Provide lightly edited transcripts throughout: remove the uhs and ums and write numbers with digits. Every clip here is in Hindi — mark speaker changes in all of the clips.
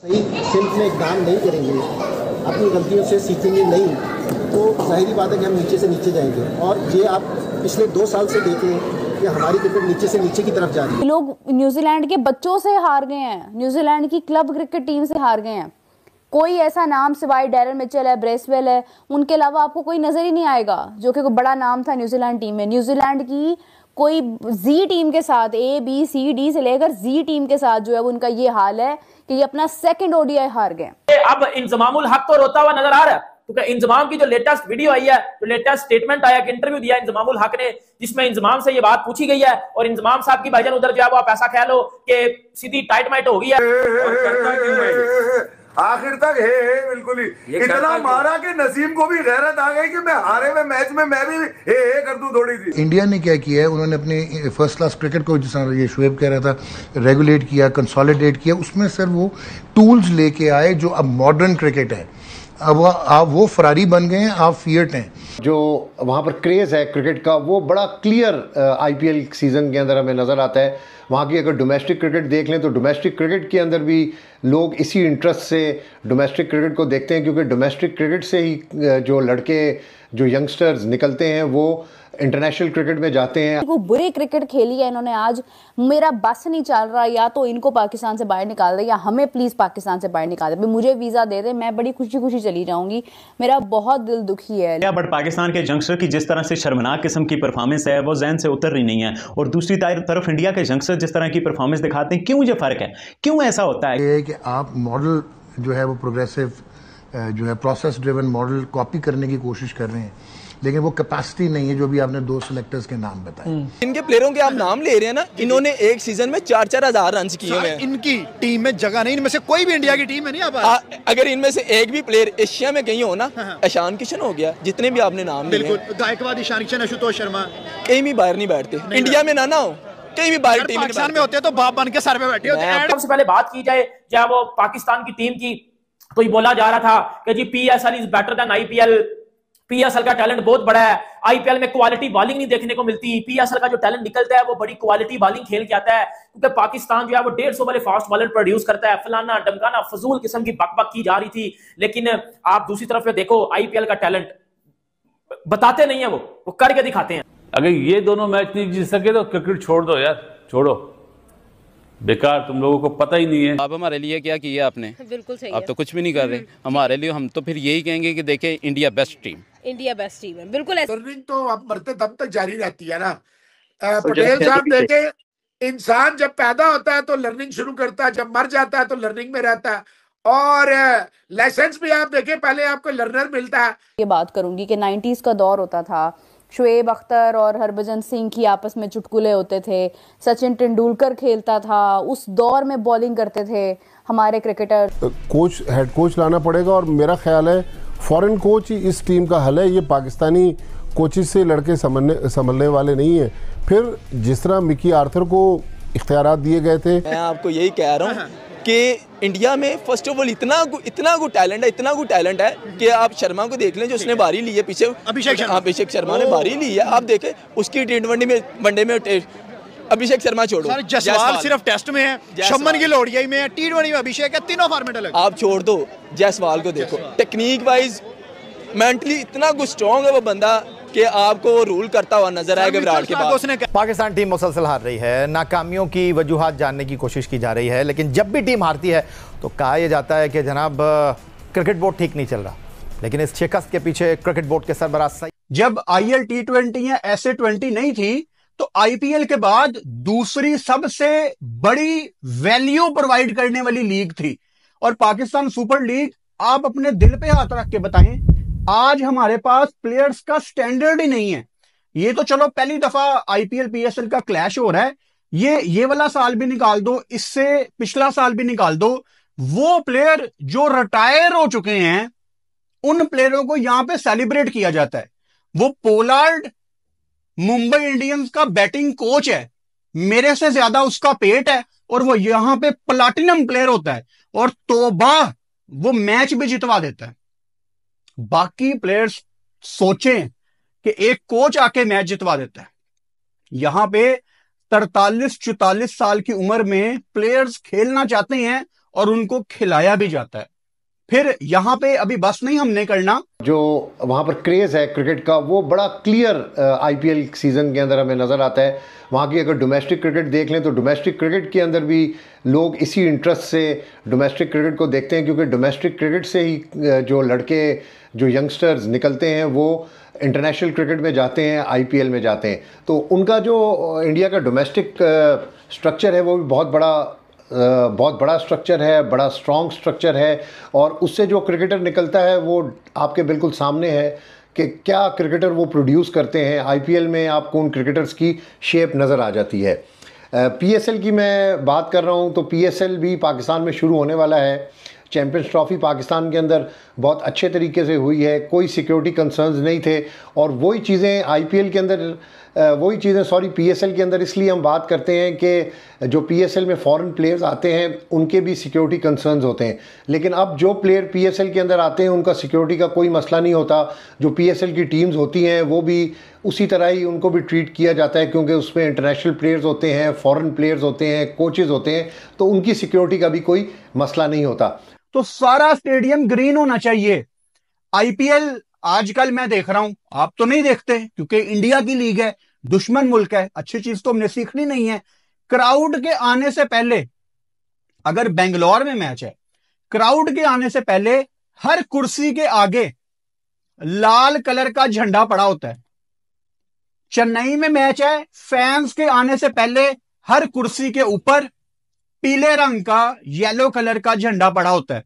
Speaker 1: सही सिर्फ में काम नहीं करेंगे, अपनी गलतियों से सीखेंगे नहीं, तो जाहिर बात है कि हम नीचे से नीचे जाएंगे। और ये आप पिछले 2 साल से देख लें कि हमारी क्रिकेट नीचे से नीचे की तरफ जा रही है।
Speaker 2: लोग न्यूजीलैंड के बच्चों से हार गए हैं, न्यूजीलैंड की क्लब क्रिकेट टीम से हार गए हैं। कोई ऐसा नाम सिवाय डैरन मिचेल है, ब्रेसवेल है, उनके अलावा आपको कोई नजर ही नहीं आएगा जो कि कोई बड़ा नाम था न्यूजीलैंड टीम में। न्यूजीलैंड की कोई जी टीम के साथ, A B C D से लेकर जी टीम के साथ जो है उनका ये हाल है कि ये अपना सेकंड ODI हार गए।
Speaker 3: अब इंजमामुल हक तो रोता हुआ नजर आ रहा है, क्योंकि इंजमाम की जो लेटेस्ट वीडियो आई है, जो लेटेस्ट स्टेटमेंट आया, कि इंटरव्यू दिया इंजमामुल हक ने, जिसमें इंजमाम से ये बात पूछी गई है, और इंजमाम साहब की भाईजान उधर जो है वो आप ऐसा कह लो कि सीधी टाइट माइट हो गई है।
Speaker 4: आखिर तक है बिल्कुल ही इतना मारा कि नसीम को भी गैरत आ गई कि मैं हारे हुए मैच में मैं भी हे कर दूं थोड़ी सी।
Speaker 5: इंडिया ने क्या किया है, उन्होंने अपनी फर्स्ट क्लास क्रिकेट को, जिस तरह ये शुएब कह रहा था, रेगुलेट किया, कंसोलिडेट किया। उसमें सर वो टूल्स लेके आए जो अब मॉडर्न क्रिकेट है। अब आप वो फरारी बन गए हैं, आप फिएट हैं।
Speaker 6: जो वहाँ पर क्रेज़ है क्रिकेट का वो बड़ा क्लियर IPL सीज़न के अंदर हमें नज़र आता है। वहाँ की अगर डोमेस्टिक क्रिकेट देख लें तो डोमेस्टिक क्रिकेट के अंदर भी लोग इसी इंटरेस्ट से डोमेस्टिक क्रिकेट को देखते हैं, क्योंकि डोमेस्टिक क्रिकेट से ही जो लड़के, जो यंगस्टर्स निकलते हैं वो इंटरनेशनल क्रिकेट में जाते हैं।
Speaker 2: वो बुरी क्रिकेट खेली है इन्होंने आज, मेरा बस नहीं चल रहा, या तो इनको पाकिस्तान से बाहर निकाल दे या हमें प्लीज पाकिस्तान से बाहर निकाल दे, मुझे वीजा दे दे, मैं बड़ी खुशी खुशी चली जाऊंगी, मेरा बहुत दिल दुखी है।
Speaker 7: बट पाकिस्तान के यंगस्टर की जिस तरह से शर्मनाक किस्म की परफॉर्मेंस है वो जहन से उतर रही नहीं है, और दूसरी तरफ इंडिया के यंगस्टर जिस तरह की परफॉर्मेंस दिखाते हैं, क्यों ये फर्क है, क्यों ऐसा होता है?
Speaker 5: ये कि आप मॉडल जो है वो प्रोग्रेसिव जो है प्रोसेस ड्रिवन मॉडल कॉपी करने की कोशिश कर रहे हैं, लेकिन वो कैपेसिटी नहीं है जो भी आपने 2 सिलेक्टर्स के नाम बताए।
Speaker 8: इनके प्लेयरों के आप नाम ले रहे हैं ना, इन्होंने एक सीजन में 4-4 हजार रन किए हुए हैं।
Speaker 9: इनकी टीम में जगह नहीं, इनमें से कोई भी इंडिया की टीम में नहीं आ पा।
Speaker 8: अगर इनमें से एक भी प्लेयर एशिया में कहीं हो ना, ईशान किशन हो गया, जितने भी आपने नाम लिए,
Speaker 9: बिल्कुल गायकवाड, ईशान किशन, आशुतोष शर्मा,
Speaker 8: कहीं भी बाहर नहीं बैठते। इंडिया में ना हो, कहीं भी बाहर टीम
Speaker 9: पाकिस्तान में होते हैं तो बाप बन के सर पे बैठे होते हैं।
Speaker 3: सबसे पहले बात की जाए जब वो पाकिस्तान की टीम की, तो ये बोला जा रहा था कि जी PSL is better than IPL, PSL का टैलेंट बहुत बड़ा है, IPL में क्वालिटी बॉलिंग नहीं देखने को मिलती, PSL का जो टैलेंट निकलता है वो बड़ी क्वालिटी बॉलिंग खेल के आता है, क्योंकि पाकिस्तान जो है वो 150 वाले फास्ट बॉलर प्रोड्यूस करता है, फलाना डमकाना फजूल किस्म की बकबक की जा रही थी। लेकिन आप दूसरी तरफ देखो IPL का टैलेंट बताते नहीं है, वो करके दिखाते हैं।
Speaker 10: अगर ये दोनों मैच नहीं जीत सके तो क्रिकेट छोड़ दो यार, छोड़ो, बेकार, तुम लोगों को पता ही नहीं है।
Speaker 11: आप हमारे लिए क्या किया आपने?
Speaker 12: बिल्कुल सही
Speaker 11: आप तो कुछ भी नहीं कर रहे हमारे लिए। हम तो फिर यही कहेंगे कि देखें India best team,
Speaker 12: India best team है, बिल्कुल।
Speaker 4: लर्निंग तो आप मरते दम तक जारी रहती है ना। पटेल साहब देखे, इंसान जब पैदा होता है तो लर्निंग शुरू करता है, जब मर जाता है तो लर्निंग में रहता है। और लाइसेंस भी आप देखें, पहले आपको लर्नर मिलता है।
Speaker 2: ये बात करूंगी कि 90s का दौर होता था, शुएब अख्तर और हरभजन सिंह की आपस में चुटकुले होते थे, सचिन तेंदुलकर खेलता था, उस दौर में बॉलिंग करते थे हमारे क्रिकेटर।
Speaker 13: कोच, हेड कोच लाना पड़ेगा, और मेरा ख्याल है फॉरेन कोच ही इस टीम का हल है। ये पाकिस्तानी कोचिज से लड़के संभलने वाले नहीं है। फिर जिस तरह मिकी आर्थर को इख्तियारात दिए गए थे,
Speaker 8: मैं आपको यही कह रहा हूँ कि इंडिया में फर्स्ट ऑफ ऑल इतना गुड टैलेंट है कि आप शर्मा को देख लें, जो उसने बारी ली है पीछे, अभिषेक शर्मा ने बारी ली है। आप देखें उसकी वनडे में अभिषेक शर्मा छोड़ो,
Speaker 9: जायसवाल सिर्फ टेस्ट में है, शमन गिल ODI में है, T20 में अभिषेक है, तीनों फॉर्मेट अलग।
Speaker 8: आप छोड़ दो, जायसवाल को देखो, टेक्निक वाइज मेंटली इतना कुछ स्ट्रॉन्ग है वो बंदा कि आपको वो रूल करता हुआ नजर आएगा विराट के बाद।
Speaker 14: पाकिस्तान टीम मुसलसल हार रही है, नाकामियों की वजूहात जानने की कोशिश की जा रही है, लेकिन जब भी टीम हारती है तो कहा यह जाता है कि जनाब क्रिकेट बोर्ड ठीक नहीं चल रहा। लेकिन इस शिकस्त के पीछे क्रिकेट बोर्ड के सरबराह सही।
Speaker 15: जब IL T20 या SA20 नहीं थी तो IPL के बाद दूसरी सबसे बड़ी वैल्यू प्रोवाइड करने वाली लीग थी, और पाकिस्तान सुपर लीग, आप अपने दिल पे हाथ रख के बताएं, आज हमारे पास प्लेयर्स का स्टैंडर्ड ही नहीं है। ये तो चलो पहली दफा IPL PSL का क्लैश हो रहा है, ये वाला साल भी निकाल दो, इससे पिछला साल भी निकाल दो, वो प्लेयर जो रिटायर हो चुके हैं उन प्लेयरों को यहां पे सेलिब्रेट किया जाता है। वो पोलार्ड मुंबई इंडियंस का बैटिंग कोच है, मेरे से ज्यादा उसका पेट है, और वो यहां पे प्लैटिनम प्लेयर होता है, और तौबा वो मैच भी जितवा देता है। बाकी प्लेयर्स सोचें कि एक कोच आके मैच जितवा देता है, यहां पे 43-44 साल की उम्र में प्लेयर्स खेलना चाहते हैं और उनको खिलाया भी जाता है। फिर यहाँ पे अभी बस नहीं हमने करना,
Speaker 6: जो वहाँ पर क्रेज़ है क्रिकेट का वो बड़ा क्लियर आईपीएल सीज़न के अंदर हमें नज़र आता है। वहाँ की अगर डोमेस्टिक क्रिकेट देख लें तो डोमेस्टिक क्रिकेट के अंदर भी लोग इसी इंटरेस्ट से डोमेस्टिक क्रिकेट को देखते हैं, क्योंकि डोमेस्टिक क्रिकेट से ही जो लड़के जो यंगस्टर्स निकलते हैं वो इंटरनेशनल क्रिकेट में जाते हैं, आईपीएल में जाते हैं। तो उनका जो इंडिया का डोमेस्टिक स्ट्रक्चर है वो भी बहुत बड़ा स्ट्रक्चर है, बड़ा स्ट्रॉन्ग स्ट्रक्चर है, और उससे जो क्रिकेटर निकलता है वो आपके बिल्कुल सामने है कि क्या क्रिकेटर वो प्रोड्यूस करते हैं। आईपीएल में आपको उन क्रिकेटर्स की शेप नज़र आ जाती है। पीएसएल की मैं बात कर रहा हूँ तो पीएसएल भी पाकिस्तान में शुरू होने वाला है। चैम्पियंस ट्रॉफी पाकिस्तान के अंदर बहुत अच्छे तरीके से हुई है, कोई सिक्योरिटी कंसर्न्स नहीं थे, और वही चीज़ें आईपीएल के अंदर पीएसएल के अंदर इसलिए हम बात करते हैं कि जो पीएसएल में फॉरेन प्लेयर्स आते हैं उनके भी सिक्योरिटी कंसर्न्स होते हैं, लेकिन अब जो प्लेयर पीएसएल के अंदर आते हैं उनका सिक्योरिटी का कोई मसला नहीं होता। जो पीएसएल की टीम्स होती हैं वो भी उसी तरह ही उनको भी ट्रीट किया जाता है, क्योंकि उसमें इंटरनेशनल प्लेयर्स होते हैं, फॉरेन प्लेयर्स होते हैं, कोचेज़ होते हैं, तो उनकी सिक्योरिटी का भी कोई मसला नहीं होता।
Speaker 15: तो सारा स्टेडियम ग्रीन होना चाहिए। आईपीएल आजकल मैं देख रहा हूं, आप तो नहीं देखते क्योंकि इंडिया की लीग है, दुश्मन मुल्क है, अच्छी चीज तो हमने सीखनी नहीं है। क्राउड के आने से पहले, अगर बेंगलोर में मैच है, क्राउड के आने से पहले हर कुर्सी के आगे लाल कलर का झंडा पड़ा होता है। चेन्नई में मैच है, फैंस के आने से पहले हर कुर्सी के ऊपर पीले रंग का, येलो कलर का झंडा पड़ा होता है।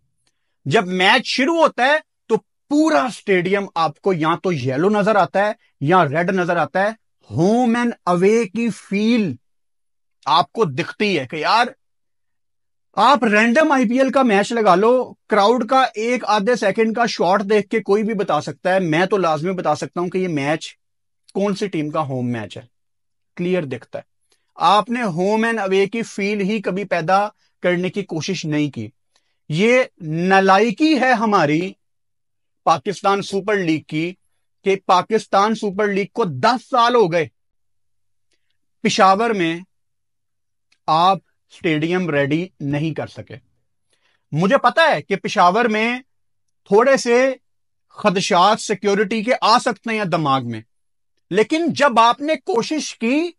Speaker 15: जब मैच शुरू होता है तो पूरा स्टेडियम आपको या तो येलो नजर आता है या रेड नजर आता है। होम एंड अवे की फील आपको दिखती है कि यार आप रैंडम आईपीएल का मैच लगा लो, क्राउड का एक आधे सेकंड का शॉट देख के कोई भी बता सकता है, मैं तो लाजमी बता सकता हूं कि ये मैच कौन सी टीम का होम मैच है, क्लियर दिखता है। आपने होम एंड अवे की फील ही कभी पैदा करने की कोशिश नहीं की। ये नालायकी है हमारी पाकिस्तान सुपर लीग की कि पाकिस्तान सुपर लीग को 10 साल हो गए, पेशावर में आप स्टेडियम रेडी नहीं कर सके। मुझे पता है कि पेशावर में थोड़े से खदशात सिक्योरिटी के आ सकते हैं दिमाग में, लेकिन जब आपने कोशिश की,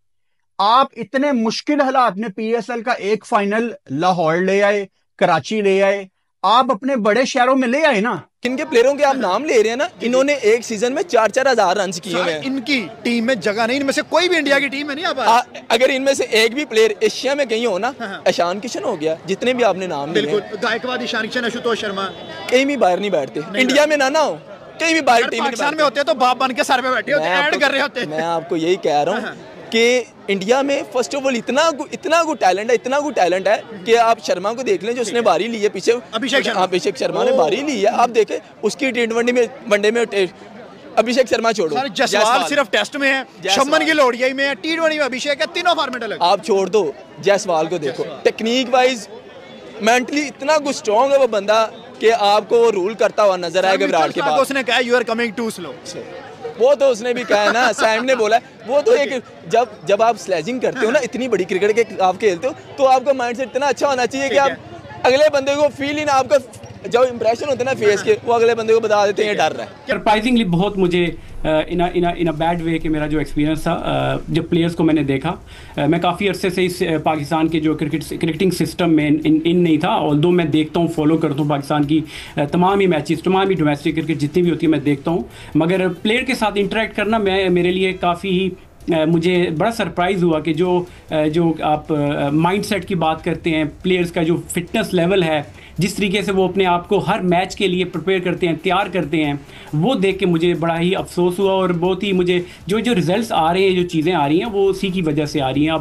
Speaker 15: आप इतने मुश्किल हालात में पीएसएल का एक फाइनल लाहौर ले आए, कराची ले आए, आप अपने बड़े शहरों में ले आए ना।
Speaker 8: इनके प्लेयरों के आप नाम ले रहे हैं ना, इन्होंने एक सीजन में 4-4 हजार रन किए हुए हैं।
Speaker 9: इनकी टीम में जगह नहीं, इनमें से कोई भी इंडिया की टीम में नहीं आ पा।
Speaker 8: अगर इनमें से एक भी प्लेयर एशिया में कहीं हो ना, ईशान किशन हो गया, जितने भी आपने नाम लिए,
Speaker 9: बिल्कुल गायकवाड, ईशान किशन, आशुतोष शर्मा,
Speaker 8: कहीं भी बाहर नहीं बैठते। इंडिया में ना हो, कहीं भी बाहर टीम
Speaker 9: पाकिस्तान में होते तो बाप बन के सर पे बैठे होते, ऐड कर रहे होते।
Speaker 8: मैं आपको यही कह रहा हूँ कि इंडिया में फर्स्ट ऑफ ऑल इतना गुड टैलेंट है कि आप शर्मा को देख लें, जो उसने बारी ली है पीछे, अभिषेक शर्मा ने बारी ली है। आप देखें उसकी वनडे में अभिषेक शर्मा छोड़ो,
Speaker 9: जायसवाल सिर्फ टेस्ट में है, शम्मन गिल ओडीआई में है, टी20 में अभिषेक है, तीनों फॉर्मेट अलग।
Speaker 8: आप छोड़ दो, जायसवाल को देखो, टेक्निक वाइज मेंटली इतना कुछ स्ट्रॉन्ग है वो बंदा कि आपको वो रूल करता हुआ नजर आएगा विराट के बाद।
Speaker 9: उसने कहा you are coming too slow,
Speaker 8: वो तो उसने भी कहा है ना, सैम ने बोला है। वो तो एक जब आप स्लेजिंग करते हो ना, इतनी बड़ी क्रिकेट के आप खेलते हो, तो आपका माइंडसेट इतना अच्छा होना चाहिए कि आप अगले बंदे को फील ही ना, आपका जो इंप्रेशन होते हैं ना फेस के, वो अगले बंदे को बता देते हैं डर रहा है।
Speaker 12: सरप्राइजिंगली बहुत मुझे इन अ बैड वे कि मेरा जो एक्सपीरियंस था, जब प्लेयर्स को मैंने देखा, मैं काफ़ी अरसे से इस पाकिस्तान के जो क्रिकेटिंग सिस्टम में इन नहीं था। ऑल्दो मैं देखता हूँ, फॉलो करता हूँ पाकिस्तान की तमाम ही मैचेस, तमाम ही डोमेस्टिक क्रिकेट जितनी भी होती है मैं देखता हूँ, मगर प्लेयर के साथ इंटरेक्ट करना मेरे लिए काफ़ी ही मुझे बड़ा सरप्राइज़ हुआ कि जो आप माइंडसेट की बात करते हैं, प्लेयर्स का जो फिटनेस लेवल है, जिस तरीके से वो अपने आप को हर मैच के लिए प्रिपेयर करते हैं, तैयार करते हैं, वो देख के मुझे बड़ा ही अफसोस हुआ। और बहुत ही मुझे जो रिजल्ट्स आ रहे हैं, जो चीज़ें आ रही हैं, वो उसी की वजह से आ रही हैं।